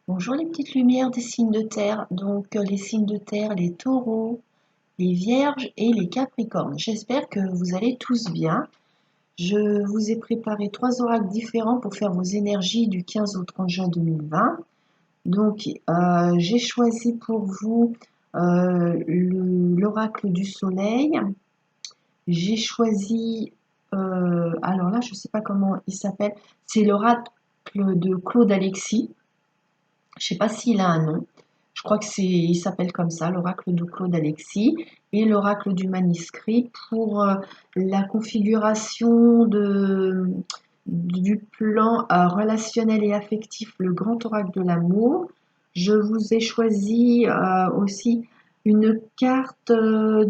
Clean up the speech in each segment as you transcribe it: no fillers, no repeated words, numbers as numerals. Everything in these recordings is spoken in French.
Bonjour les petites lumières des signes de terre, donc les signes de terre, les taureaux, les vierges et les capricornes. J'espère que vous allez tous bien. Je vous ai préparé 3 oracles différents pour faire vos énergies du 15 au 30 juin 2020. Donc j'ai choisi pour vous l'oracle du soleil. J'ai choisi, alors là je ne sais pas comment il s'appelle, c'est l'oracle de Claude Alexis. Je sais pas s'il a un nom. Je crois que il s'appelle comme ça, l'oracle de Claude Alexis et l'oracle du manuscrit pour la configuration du plan relationnel et affectif, le grand oracle de l'amour. Je vous ai choisi aussi une carte d'un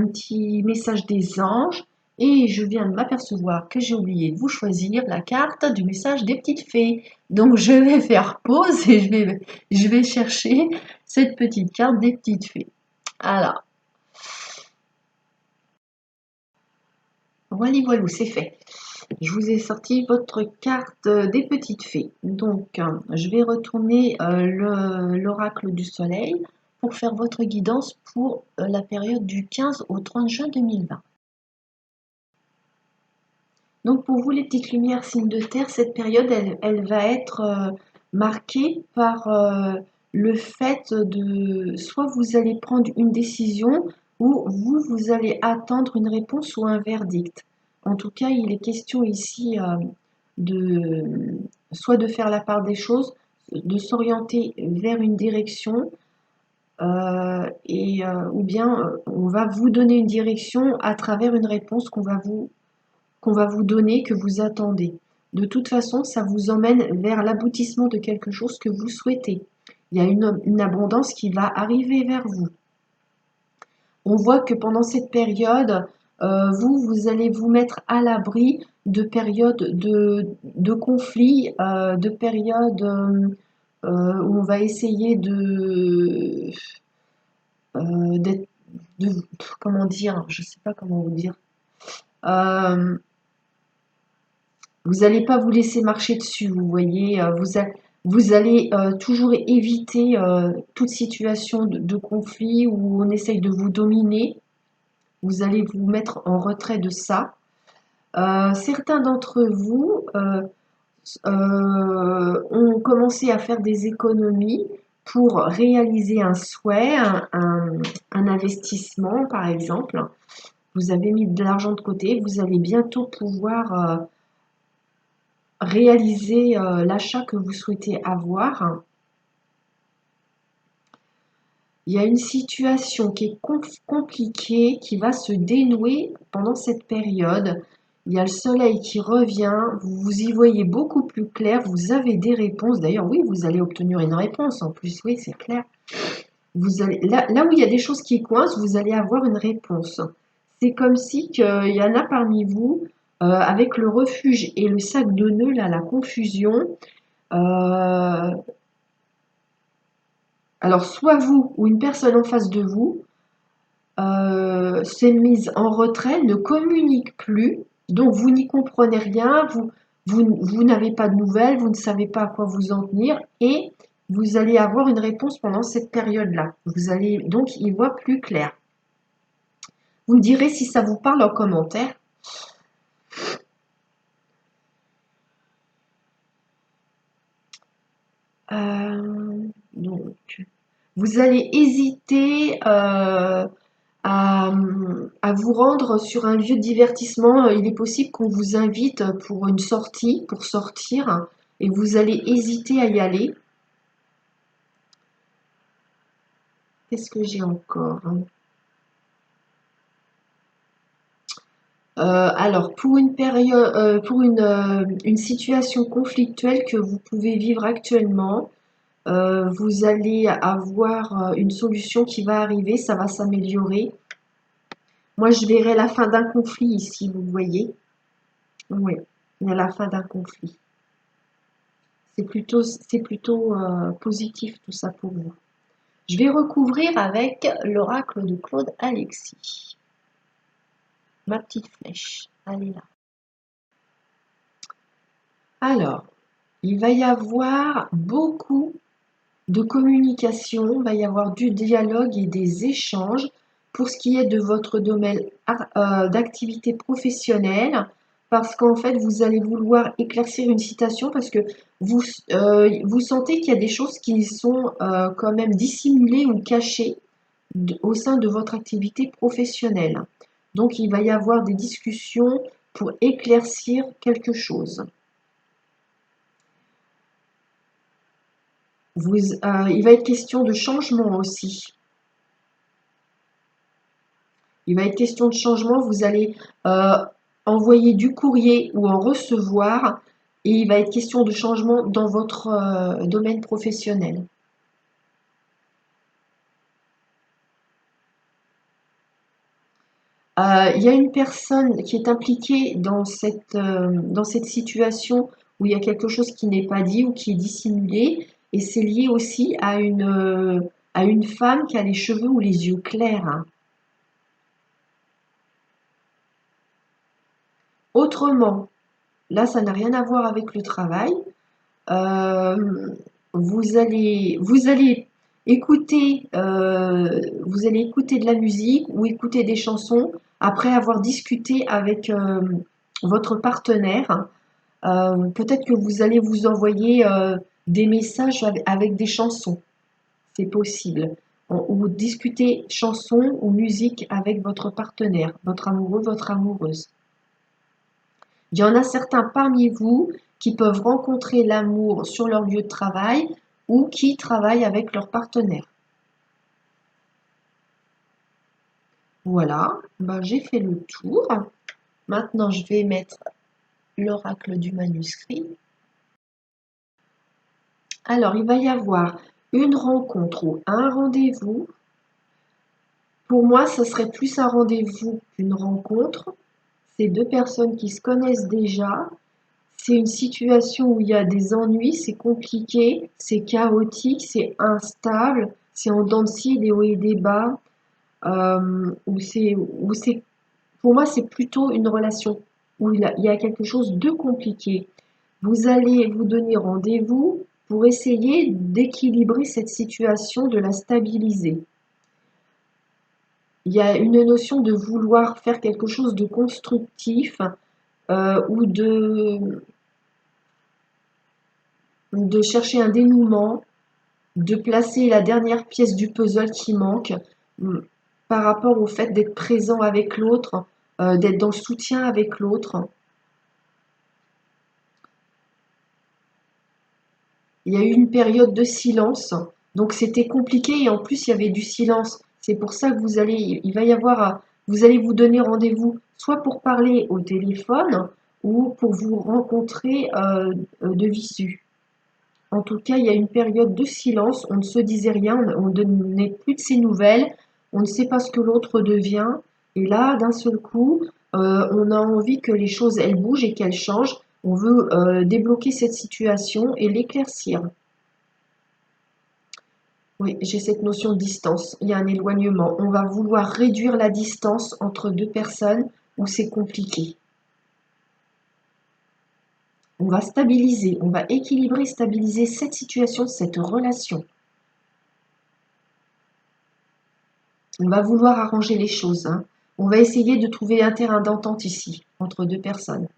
petit message des anges et je viens de m'apercevoir que j'ai oublié de vous choisir la carte du message des petites fées. Donc je vais faire pause et je vais chercher cette petite carte des petites fées. Alors, voilà, c'est fait. Je vous ai sorti votre carte des petites fées. Donc, je vais retourner l'oracle du soleil pour faire votre guidance pour la période du 15 au 30 juin 2020. Donc pour vous les petites lumières signes de terre, cette période, elle va être marquée par le fait de soit vous allez prendre une décision ou vous allez attendre une réponse ou un verdict. En tout cas, il est question ici de soit de faire la part des choses, de s'orienter vers une direction ou bien on va vous donner une direction à travers une réponse qu'on va vous donner, que vous attendez. De toute façon, ça vous emmène vers l'aboutissement de quelque chose que vous souhaitez. Il y a une abondance qui va arriver vers vous. On voit que pendant cette période, vous allez vous mettre à l'abri de périodes de conflits, de périodes où on va essayer d'être, comment dire, je ne sais pas comment vous dire. Vous n'allez pas vous laisser marcher dessus, vous voyez. Vous allez toujours éviter toute situation de conflit où on essaye de vous dominer. Vous allez vous mettre en retrait de ça. Certains d'entre vous ont commencé à faire des économies pour réaliser un souhait, un investissement par exemple. Vous avez mis de l'argent de côté, vous allez bientôt pouvoir réaliser l'achat que vous souhaitez avoir. Il y a une situation qui est compliquée, qui va se dénouer pendant cette période. Il y a le soleil qui revient, vous y voyez beaucoup plus clair, vous avez des réponses. D'ailleurs, oui, vous allez obtenir une réponse en plus, oui, c'est clair. Vous allez, là où il y a des choses qui coincent, vous allez avoir une réponse. C'est comme si qu'il y en a parmi vous, avec le refuge et le sac de nœuds, là, la confusion. Alors, soit vous ou une personne en face de vous s'est mise en retrait, ne communique plus, donc vous n'y comprenez rien, vous n'avez pas de nouvelles, vous ne savez pas à quoi vous en tenir et vous allez avoir une réponse pendant cette période-là. Vous allez donc y voir plus clair. Vous me direz si ça vous parle en commentaire. Donc, vous allez hésiter à vous rendre sur un lieu de divertissement. Il est possible qu'on vous invite pour une sortie, pour sortir, et vous allez hésiter à y aller. Qu'est-ce que j'ai encore? Alors, pour une période, pour une situation conflictuelle que vous pouvez vivre actuellement, vous allez avoir une solution qui va arriver, ça va s'améliorer. Moi, je verrai la fin d'un conflit ici, vous voyez. Oui, il y a la fin d'un conflit. C'est plutôt positif tout ça pour vous. Je vais recouvrir avec l'oracle de Claude Alexis. Ma petite flèche, elle est là. Alors, il va y avoir beaucoup de communication, il va y avoir du dialogue et des échanges pour ce qui est de votre domaine d'activité professionnelle, parce qu'en fait, vous allez vouloir éclaircir une citation parce que vous sentez qu'il y a des choses qui sont quand même dissimulées ou cachées au sein de votre activité professionnelle. Donc, il va y avoir des discussions pour éclaircir quelque chose. Il va être question de changement aussi. Il va être question de changement. Vous allez envoyer du courrier ou en recevoir. Et il va être question de changement dans votre domaine professionnel. Il y a une personne qui est impliquée dans cette situation où il y a quelque chose qui n'est pas dit ou qui est dissimulé. Et c'est lié aussi à une femme qui a les cheveux ou les yeux clairs, hein. Autrement, là, ça n'a rien à voir avec le travail. Euh, vous allez écouter, vous allez écouter de la musique ou écouter des chansons après avoir discuté avec votre partenaire. Peut-être que vous allez vous envoyer des messages avec des chansons, c'est possible. Ou discuter chansons ou musique avec votre partenaire, votre amoureux, votre amoureuse. Il y en a certains parmi vous qui peuvent rencontrer l'amour sur leur lieu de travail ou qui travaillent avec leur partenaire. Voilà, ben, j'ai fait le tour. Maintenant, je vais mettre l'oracle du manuscrit. Alors, il va y avoir une rencontre ou un rendez-vous. Pour moi, ce serait plus un rendez-vous qu'une rencontre. C'est deux personnes qui se connaissent déjà. C'est une situation où il y a des ennuis, c'est compliqué, c'est chaotique, c'est instable, c'est en dents de scie, des hauts et des bas. Pour moi, c'est plutôt une relation où il y a quelque chose de compliqué. Vous allez vous donner rendez-vous pour essayer d'équilibrer cette situation, de la stabiliser. Il y a une notion de vouloir faire quelque chose de constructif ou de chercher un dénouement, de placer la dernière pièce du puzzle qui manque par rapport au fait d'être présent avec l'autre, d'être dans le soutien avec l'autre. Il y a eu une période de silence, donc c'était compliqué et en plus il y avait du silence. C'est pour ça que il va y avoir, vous allez vous donner rendez-vous soit pour parler au téléphone ou pour vous rencontrer de visu. En tout cas, il y a une période de silence, on ne se disait rien, on ne donnait plus de ses nouvelles, on ne sait pas ce que l'autre devient. Et là, d'un seul coup, on a envie que les choses, elles bougent et qu'elles changent. On veut débloquer cette situation et l'éclaircir. Oui, j'ai cette notion de distance. Il y a un éloignement. On va vouloir réduire la distance entre deux personnes où c'est compliqué. On va stabiliser, on va équilibrer, stabiliser cette situation, cette relation. On va vouloir arranger les choses, hein. On va essayer de trouver un terrain d'entente ici, entre deux personnes.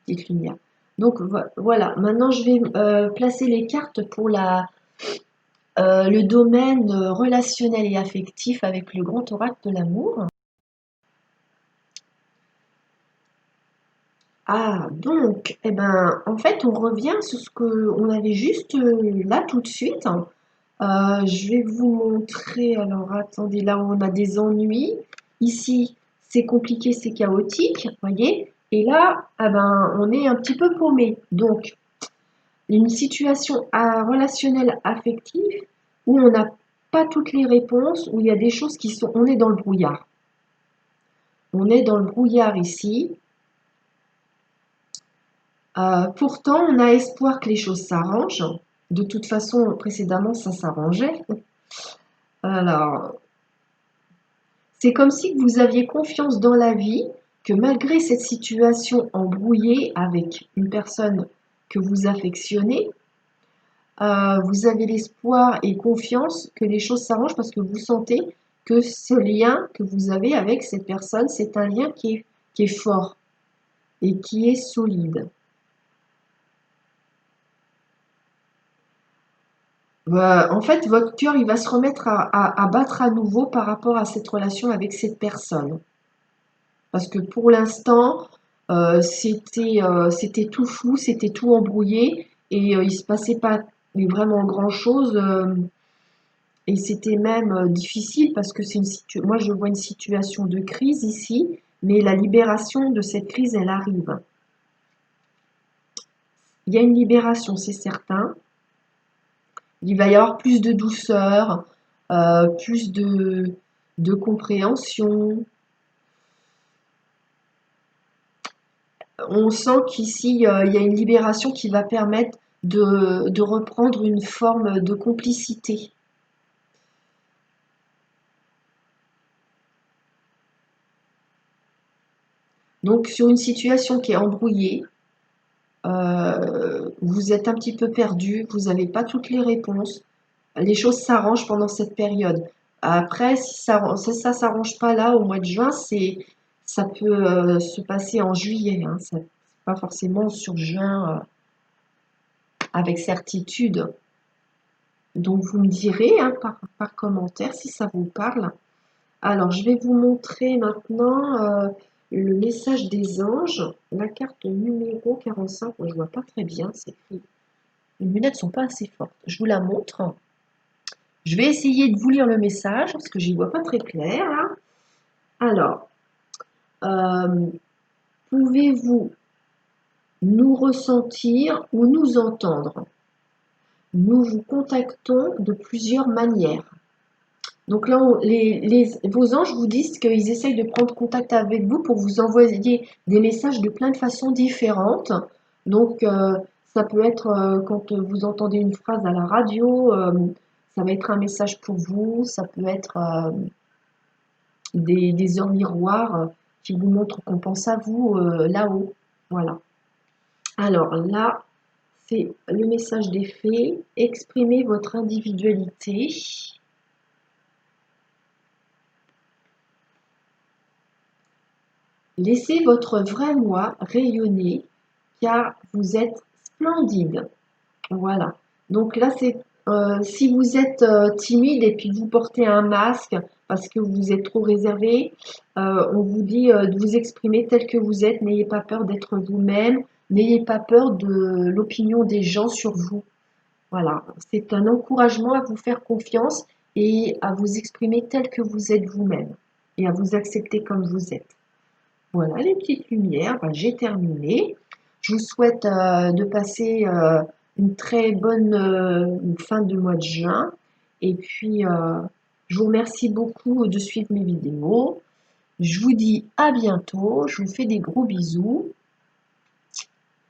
Petite lumière. Donc voilà, maintenant je vais placer les cartes pour le domaine relationnel et affectif avec le grand oracle de l'amour. Ah, donc, eh ben, en fait, on revient sur ce qu'on avait juste là tout de suite. Je vais vous montrer, alors attendez, là on a des ennuis. Ici, c'est compliqué, c'est chaotique, voyez. Et là, ah ben, on est un petit peu paumé. Donc, une situation relationnelle affective où on n'a pas toutes les réponses, où il y a des choses qui sont... On est dans le brouillard. On est dans le brouillard ici. Pourtant, on a espoir que les choses s'arrangent. De toute façon, précédemment, ça s'arrangeait. Alors, c'est comme si vous aviez confiance dans la vie, que malgré cette situation embrouillée avec une personne que vous affectionnez. Vous avez l'espoir et confiance que les choses s'arrangent parce que vous sentez que ce lien que vous avez avec cette personne, c'est un lien qui est fort et qui est solide. En fait, votre cœur, il va se remettre à battre à nouveau par rapport à cette relation avec cette personne. Parce que pour l'instant, c'était tout flou, c'était tout embrouillé et il se passait pas vraiment grand-chose. Et c'était même difficile parce que moi je vois une situation de crise ici, mais la libération de cette crise, elle arrive. Il y a une libération, c'est certain. Il va y avoir plus de douceur, plus de compréhension. On sent qu'ici, il y a une libération qui va permettre de reprendre une forme de complicité. Donc sur une situation qui est embrouillée, vous êtes un petit peu perdu, vous n'avez pas toutes les réponses. Les choses s'arrangent pendant cette période. Après, si ça s'arrange pas là au mois de juin, ça peut se passer en juillet, hein. C'est pas forcément sur juin avec certitude. Donc vous me direz hein, par commentaire si ça vous parle. Alors je vais vous montrer maintenant le message des anges, la carte numéro 45. Moi, je vois pas très bien, c'est écrit. Les lunettes sont pas assez fortes. Je vous la montre. Je vais essayer de vous lire le message parce que j'y vois pas très clair là. Alors, euh, pouvez-vous nous ressentir ou nous entendre? Nous vous contactons de plusieurs manières. Donc là, vos anges vous disent qu'ils essayent de prendre contact avec vous pour vous envoyer des messages de plein de façons différentes. Donc, ça peut être quand vous entendez une phrase à la radio, ça va être un message pour vous, ça peut être des heures miroirs qui vous montrent qu'on pense à vous là-haut. Voilà. Alors là, c'est le message des fées. Exprimez votre individualité. Laissez votre vrai moi rayonner car vous êtes splendide. Voilà. Donc là, c'est si vous êtes timide et puis que vous portez un masque parce que vous êtes trop réservé, on vous dit de vous exprimer tel que vous êtes. N'ayez pas peur d'être vous-même. N'ayez pas peur de l'opinion des gens sur vous. Voilà. C'est un encouragement à vous faire confiance et à vous exprimer tel que vous êtes vous-même et à vous accepter comme vous êtes. Voilà les petites lumières, ben, j'ai terminé. Je vous souhaite de passer une très bonne fin de mois de juin. Et puis, je vous remercie beaucoup de suivre mes vidéos. Je vous dis à bientôt. Je vous fais des gros bisous.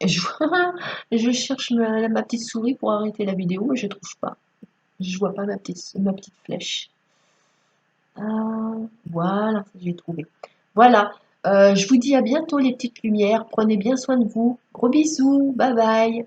Je, je cherche ma petite souris pour arrêter la vidéo, mais je ne trouve pas. Je vois pas ma petite flèche. Ah, voilà, j'ai trouvé. Voilà, je vous dis à bientôt les petites lumières. Prenez bien soin de vous. Gros bisous, bye bye.